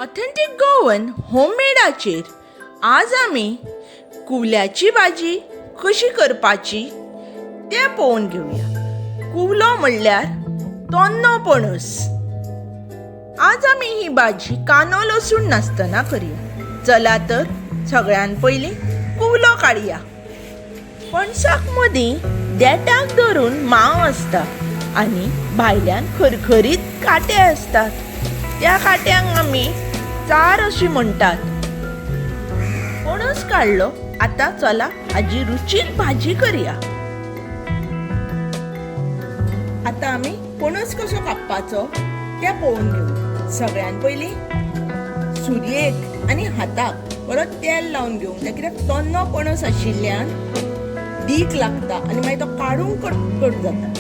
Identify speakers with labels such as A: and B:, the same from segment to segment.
A: Authentic Goan होममेडाचेर आज आमी कुवल्याची भाजी कशी करपाची तें पळोवन घेवया। कुवलो म्हणल्यार तोन्नो पणस। आज आमी ही भाजी कांदो लसूण नासतना करया। चला तर सगळ्यान पयलीं कुवलो काडया। पणसाक मदीं देठाक धरून मांव आसता आनी भायल्यान खरखरीत कांटे आसतात। त्या कांट्यांक आमी चार अशी म्हणटात। पणस काडलो, आता चला हाजी रुचीक भाजी करया। आता आमी पणस कसो कापपाचो तें पळोवन घेवया। सगळ्यान पयलीं सुरयेक आनी हाताक बरो तेल लावन घेवंक, कित्याक तोन्नो पणस आशिल्ल्यान दीक लागता आनी मागीर तो काडूंक कटकट जाता।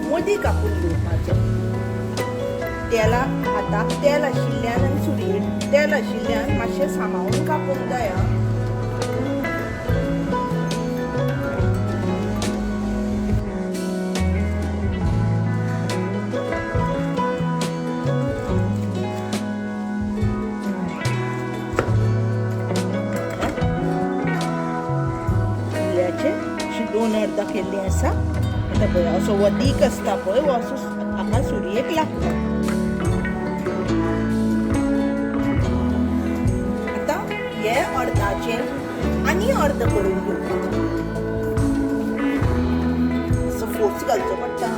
A: मदीं कापून घेवपाचो। तेला हाताक तेल आशिल्ल्यान आनी सुरयेक तेल आशिल्ल्यान मातशें सांबाळून कापूंक जाय। कुवल्याचे अशी दोन अर्दां केल्लीं आसा। आता पळय असो वदीक आसता पळय, वो असो हाका सुरयेक लागता। आता हे अर्दाचे आनी अर्द करून घेवपाचो। असो फोर्स घालचो पडटा।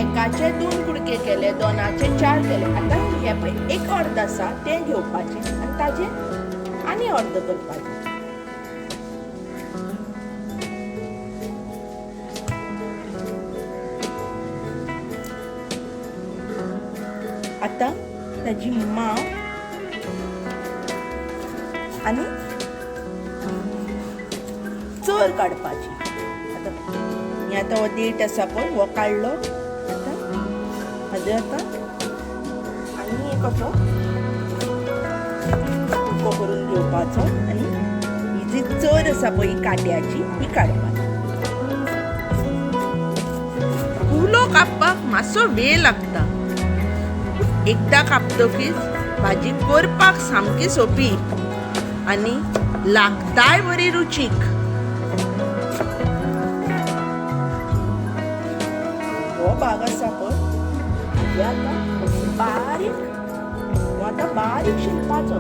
A: एकाचे दोन कुडके केले, दोनाचे चार केले। आता हे पळय एक अर्द आसा तें घेवपाचें आनी ताजें आनी अर्द करपाचें। आता ताजी मांव आनी चर काडपाची। आता हो देठ आसा पळय वो काडलो। आता हाजे आता आनी एक असो तुको करून घेवपाचो आनी ही जी चर आसा पळय काट्याची ही काडपाची। कुवलो कापपाक मातसो वेळ लागता। एकदा कापतकीच भाजी करपाक सामकी सोपी आनी लागताय बरी रुचीक। हो भाग आसा पळय आता बारीक शिनपाचो।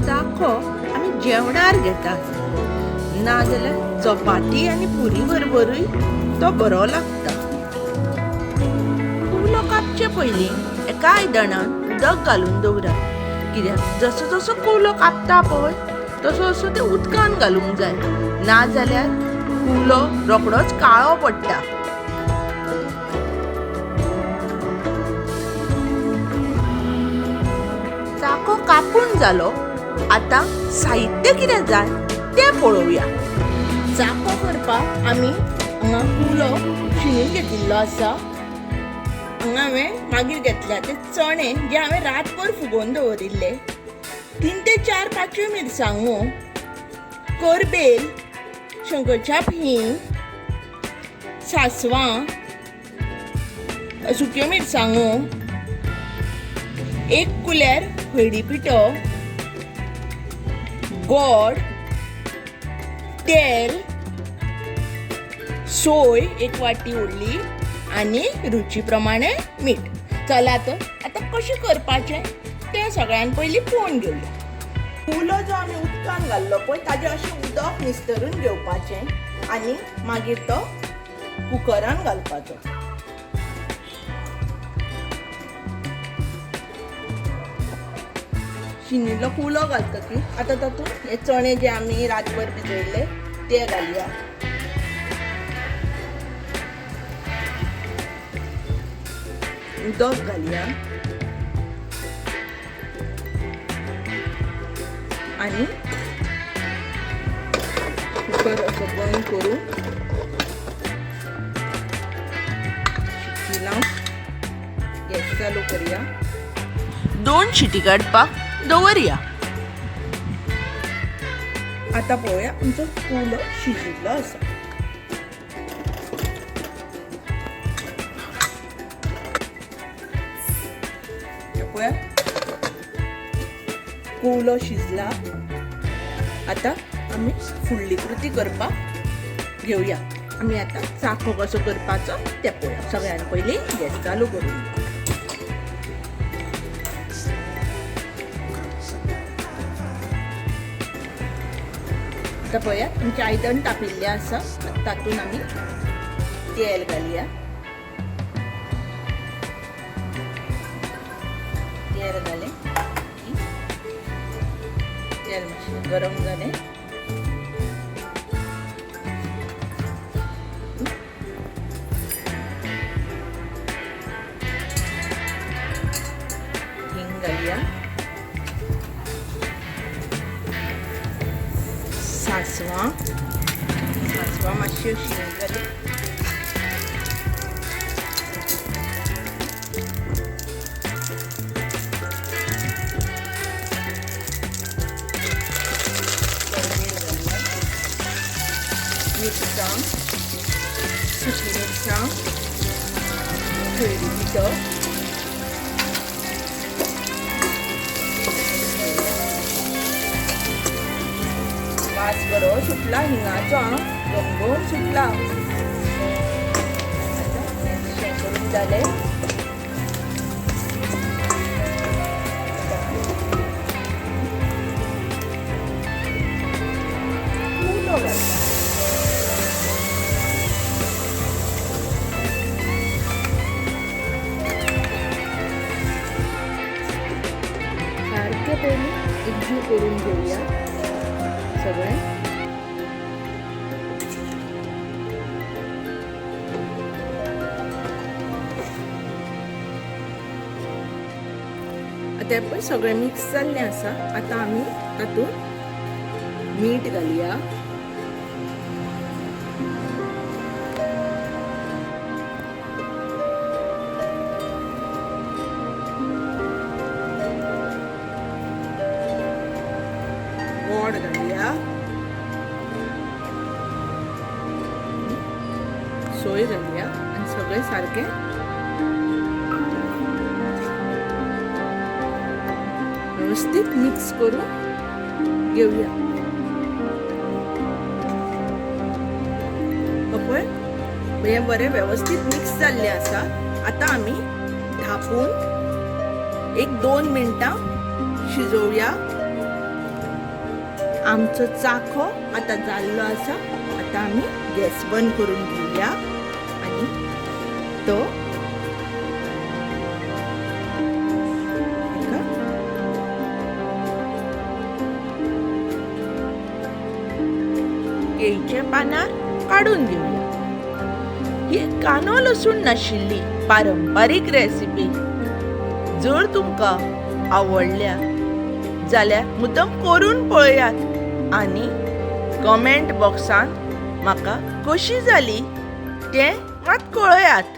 A: चाखो जेवणार घेतात, ना जाल्यार चपाती आनी पुरी बरोबरूय तो बरो लागता। कुवलो कापचे पयलीं एका आयदनान उदक घालून दवरात, कित्याक जसो जसो कुवलो कापता पळय तसो तसो ते उदकान घालूंक जाय, ना जाल्यार कुवलो रोखडोच काळो पडटा। चाको कापून जालो, आता साहित्य कितें जाय तें पळोवया। चाको करपाक आमी हांगा कुवलो शिनून घेतिल्लो आसा। हांगा हांवें मागीर घेतल्या ते चणे जे हांवें रातभर फुगोवन दवरिल्ले, 3 ते 4 पांचव्यो मिरसांगो, करबेल, शंकरछाप हिंग, सासवां, सुक्यो मिरसांगो, 1 कुलेर हळदी पिठो, गोड, तेल, सोय 1 वाटी व्हडली आनी रुची प्रमाणे मीठ। चला तर आता कशें करपाचें तें सगळ्यान पयलीं पळोवन घेवया। कुवलो जो आमी उदकान घाल्लो पळय ताजें अशें उदक निस्तरून घेवपाचें आनी मागीर तो कुकरान घालपाचो। शिनिल्लो कुवलो घालतकीर आता तातूंत हे चणे जे आमी रातभर भिजयल्ले ते घालया। उदक घालया आणि कुकर असो बंद करून शिट्टी लावन गॅस चालू करूया. 2 शिटी काडपाक दवरया. आता पळोवया आमचो कुलो शिजिल्लो आसा. पळया कुलो शिजला. आता आमी फुडली कृती करपाक घेवया. आमी आता चाखो कसो करपाचो ते पळोवया. सगळ्यान पयलीं गॅस चालू करून आता पळया आमचे आयदन तापिल्लें आसा. तातूंत आमी तेल घालया. तेल घालें की तेल मातशें गरम जालें हिंग घालया. सासवां मातशी अशी जाली. मिरसांग, सुकी मिरसांग, हळदी पिठो, वास बरो सुटला हिंगाचो. रंगोन सुटला. शें करून जालें. कुलो घालता. सारकें पयलीं एकजीव करून घेवया सगळें. आता पळय सगळें मिक्स जाल्लें आसा. आता आमी तातूंत मीठ घालया. गोड घालया. सोय घालया आनी सगळें सारकें व्यवस्थित मिक्स करून घेवया. पळय हें बरें व्यवस्थित मिक्स जाल्लें आसा. आता आमी धापून 1-2 मिनटां शिजोवया. आमचो चाखो आता जाल्लो आसा. आता आमी गॅस बंद करून घेवया आनी तो केळीच्या पानार काडून घेवया. ही कांदो लसूण नाशिल्ली पारंपारीक रेसिपी. जर तुमकां आवडल्या जाल्यार मुद्दम करून पळयात आनी कमेंट बॉक्सांत म्हाका कशी जाली तें मात कळयात.